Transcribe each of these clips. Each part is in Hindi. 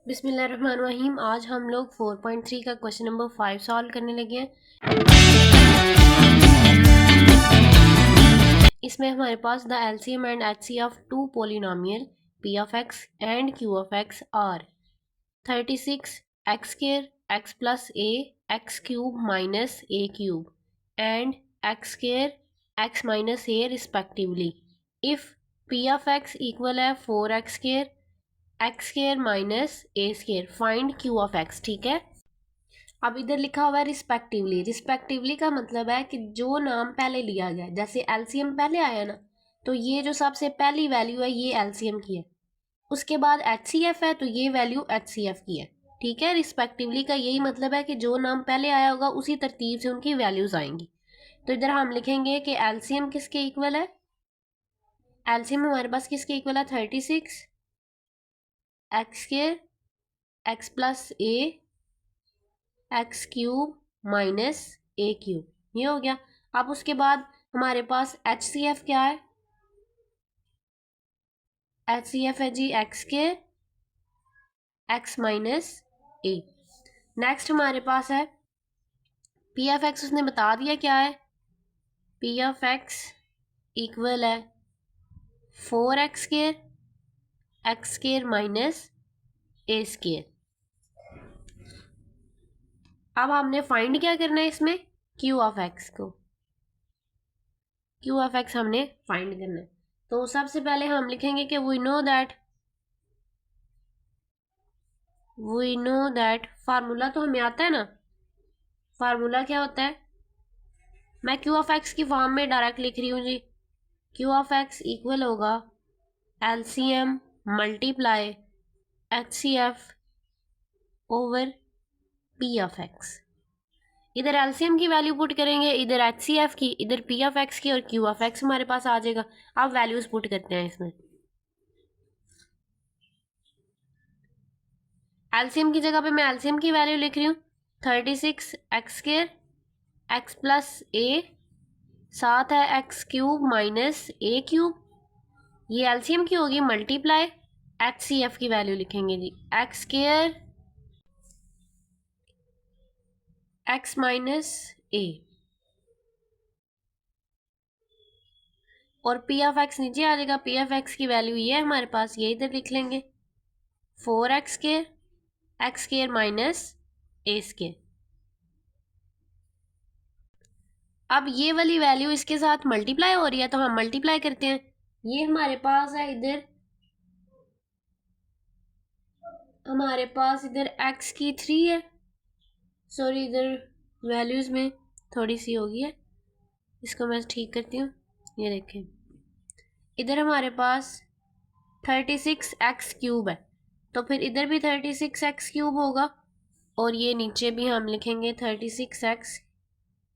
बिस्मिल्लाहिर्रहमानिर्रहीम। आज हम लोग 4.3 का क्वेश्चन नंबर 5 सॉल्व करने लगे हैं। इसमें हमारे पास the LCM and HC of two polynomial p of x and q of x are 36 x square x plus a x cube minus a cube and x square x minus a respectively if p of x equal है 4x square x square minus a square, find q of x. ठीक है, अब इधर लिखा हुआ है रिस्पेक्टिवली। रिस्पेक्टिवली का मतलब है कि जो नाम पहले लिया गया, जैसे एलसीएम पहले आया ना, तो ये जो सबसे पहली वैल्यू है ये एलसीएम की है, उसके बाद एचसीएफ है तो ये वैल्यू एचसीएफ की है। ठीक है, रिस्पेक्टिवली का यही मतलब है कि जो नाम पहले आया होगा उसी तरतीब से उनकी वैल्यूज आएंगी। तो इधर हम लिखेंगे कि एलसीएम किसके इक्वल है, एलसीएम हमारे पास किसके इक्वल है 36 x square x plus a x cube minus a cube, ये हो गया। अब उसके बाद हमारे पास एच सी एफ क्या है, एच सी एफ है जी एक्स के एक्स माइनस ए। नेक्स्ट हमारे पास है पी एफ एक्स, उसने बता दिया क्या है, पी एफ एक्स इक्वल है 4x square x square minus a square. अब हमने फाइंड क्या करना है इसमें, क्यू ऑफ एक्स को, क्यू ऑफ एक्स हमने फाइंड करना है। तो सबसे पहले हम लिखेंगे कि वी नो दैट फार्मूला तो हमें आता है ना, फार्मूला क्या होता है, मैं क्यू ऑफ एक्स की फॉर्म में डायरेक्ट लिख रही हूँ जी। क्यू ऑफ एक्स इक्वल होगा LCM multiply H C F over P of X. इधर एलसीएम की वैल्यू पुट करेंगे, इधर एच सी एफ की, इधर पी ऑफ एक्स की, और क्यू ऑफ एक्स हमारे पास आ जाएगा। अब वैल्यूज पुट करते हैं इसमें। एलसीएम की जगह पे मैं एलसीएम की वैल्यू लिख रही हूँ 36 x square x plus a, साथ है x cube minus a cube, ये एलसीएम की होगी, मल्टीप्लाई एच सी एफ की वैल्यू लिखेंगे जी x square x minus a, और पी ऑफ एक्स नीचे आ जाएगा। पी ऑफ एक्स की वैल्यू ये है हमारे पास, ये इधर लिख लेंगे 4x square x square minus a square. अब ये वाली वैल्यू इसके साथ मल्टीप्लाई हो रही है तो हम मल्टीप्लाई करते हैं। ये हमारे पास है इधर, हमारे पास इधर x की 3 है, सॉरी इधर वैल्यूज में थोड़ी सी होगी है, इसको मैं ठीक करती हूँ। ये देखें इधर हमारे पास 36 एक्स क्यूब है, तो फिर इधर भी 36 एक्स क्यूब होगा, और ये नीचे भी हम लिखेंगे 36 एक्स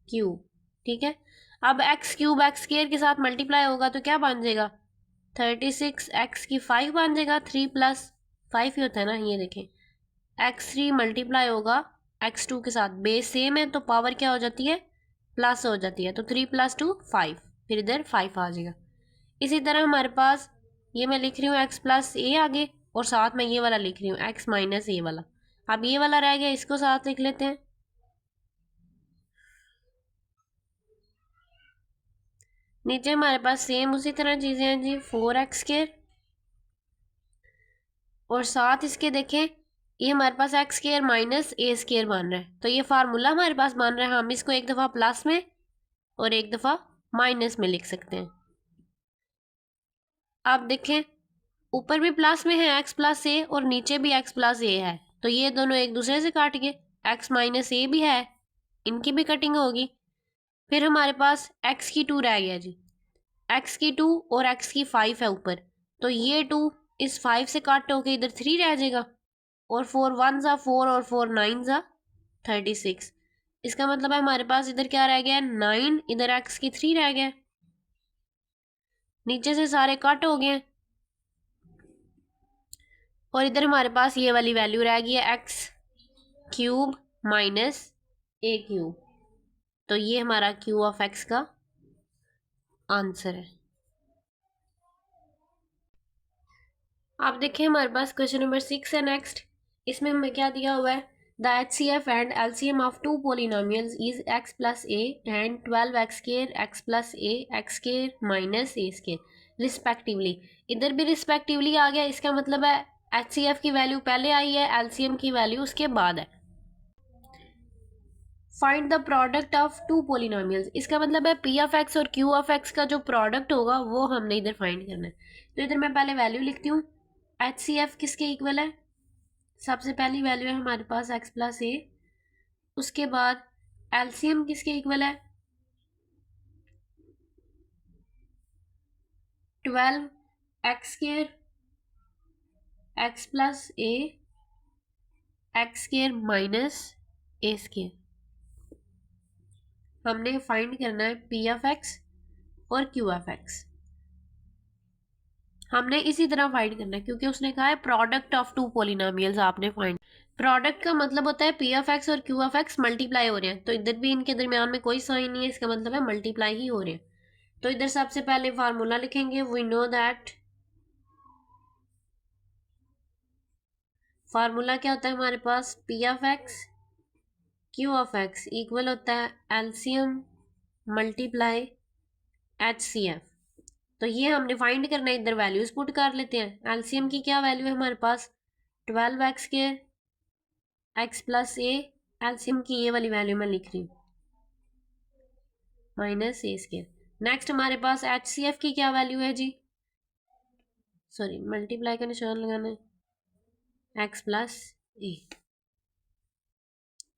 क्यूब। ठीक है, अब एक्स क्यूब एक्स स्क्वायर के साथ मल्टीप्लाई होगा तो क्या बन जाएगा, 36 एक्स की 5 बन जाएगा, 3 प्लस 5 ही होता है ना। ये देखें x3 मल्टीप्लाई होगा x2 के साथ, बेस सेम है तो पावर क्या हो जाती है, प्लस हो जाती है, तो 3 + 2 5, फिर इधर 5 आ जाएगा। इसी तरह हमारे पास ये मैं लिख रही हूँ x प्लस ए आगे, और साथ में ये वाला लिख रही हूँ x माइनस ए वाला। अब ये वाला रह गया, इसको साथ लिख लेते हैं। नीचे हमारे पास सेम उसी तरह चीज़ें हैं जी, 4x स्क्वायर, और साथ इसके देखें ये हमारे पास x square minus a square बन रहा है, तो ये फार्मूला हमारे पास बन रहा है। हम इसको एक दफ़ा प्लस में और एक दफ़ा माइनस में लिख सकते हैं। आप देखें ऊपर भी प्लस में है एक्स प्लस ए, और नीचे भी एक्स प्लस ए है, तो ये दोनों एक दूसरे से काट गए। एक्स माइनस ए भी है, इनकी भी कटिंग होगी। फिर हमारे पास एक्स की 2 रह गया जी, एक्स की 2 और एक्स की 5 है ऊपर, तो ये 2 इस 5 से काट होके इधर 3 रह जाएगा, और 4 1 ज़ा 4 और 4 9 ज़ा 36। इसका मतलब है हमारे पास इधर क्या रह गया 9, इधर एक्स की 3 रह गया, नीचे से सारे कट हो गए, और इधर हमारे पास ये वाली वैल्यू रह गई है x cube minus a cube. तो ये हमारा क्यू ऑफ एक्स का आंसर है। आप देखें हमारे पास क्वेश्चन नंबर 6 है नेक्स्ट। इसमें हमें क्या दिया हुआ है, the HCF and LCM of two polynomials is x plus a and 12x square x plus a X square minus a square respectively. इधर भी रिस्पेक्टिवली आ गया, इसका मतलब है HCF की वैल्यू पहले आई है, LCM की वैल्यू उसके बाद है। Find the product of two polynomials, इसका मतलब है P ऑफ एक्स और Q ऑफ एक्स का जो प्रोडक्ट होगा वो हमने इधर फाइंड करना है। तो इधर मैं पहले वैल्यू लिखती हूँ। HCF किसके इक्वल है, सबसे पहली वैल्यू है हमारे पास x प्लस ए, उसके बाद एलसीएम किसके इक्वल है 12x square x plus a X square minus a square. हमने फाइंड करना है P ऑफ एक्स और Q ऑफ एक्स। हमने इसी तरह फाइंड करना है क्योंकि उसने कहा है प्रोडक्ट ऑफ टू पोलिनोमियल्स आपने फाइंड। प्रोडक्ट का मतलब होता है P ऑफ एक्स और Q ऑफ एक्स मल्टीप्लाई हो रहे हैं, तो इधर भी इनके दरमियान में कोई साइन नहीं है, इसका मतलब है मल्टीप्लाई ही हो रहे हैं। तो इधर सबसे पहले फार्मूला लिखेंगे, वी नो दैट फार्मूला क्या होता है हमारे पास, P of x Q of x equal होता है एलसीएम मल्टीप्लाई HCF। तो ये हमने फाइंड करना है, इधर वैल्यूज पुट कर लेते हैं। एलसीएम की क्या वैल्यू है हमारे पास 12x स्क्वायर x प्लस ए, एलसीएम की ये वाली वैल्यू मैं लिख रही हूँ माइनस ए स्क्वायर। नेक्स्ट हमारे पास HCF की क्या वैल्यू है जी, सॉरी मल्टीप्लाई का निशान लगाना है x प्लस ए।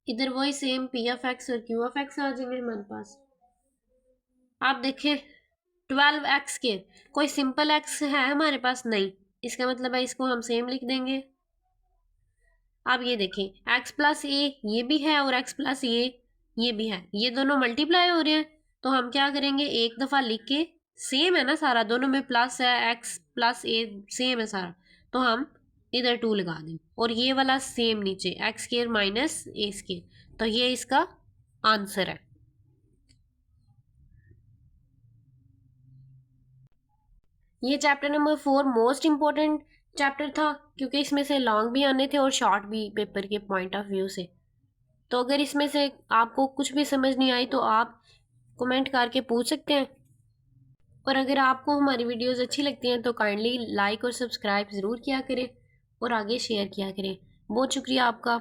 इधर वही सेम P ऑफ एक्स और Q ऑफ एक्स आ जाएंगे हमारे पास। आप देखें 12x के कोई सिंपल x है हमारे पास नहीं, इसका मतलब है इसको हम सेम लिख देंगे। अब ये देखें x प्लस ए ये भी है और x प्लस ये भी है, ये दोनों मल्टीप्लाई हो रहे हैं, तो हम क्या करेंगे एक दफ़ा लिख के, सेम है ना सारा, दोनों में प्लस है, x प्लस ए सेम है सारा, तो हम इधर 2 लगा दें और ये वाला सेम नीचे x square minus a square, तो ये इसका आंसर है। ये chapter number 4 most important chapter था क्योंकि इसमें से लॉन्ग भी आने थे और शॉर्ट भी पेपर के पॉइंट ऑफ व्यू से। तो अगर इसमें से आपको कुछ भी समझ नहीं आई तो आप कमेंट करके पूछ सकते हैं, और अगर आपको हमारी वीडियोस अच्छी लगती हैं तो काइंडली लाइक और सब्सक्राइब ज़रूर किया करें और आगे शेयर किया करें। बहुत शुक्रिया आपका।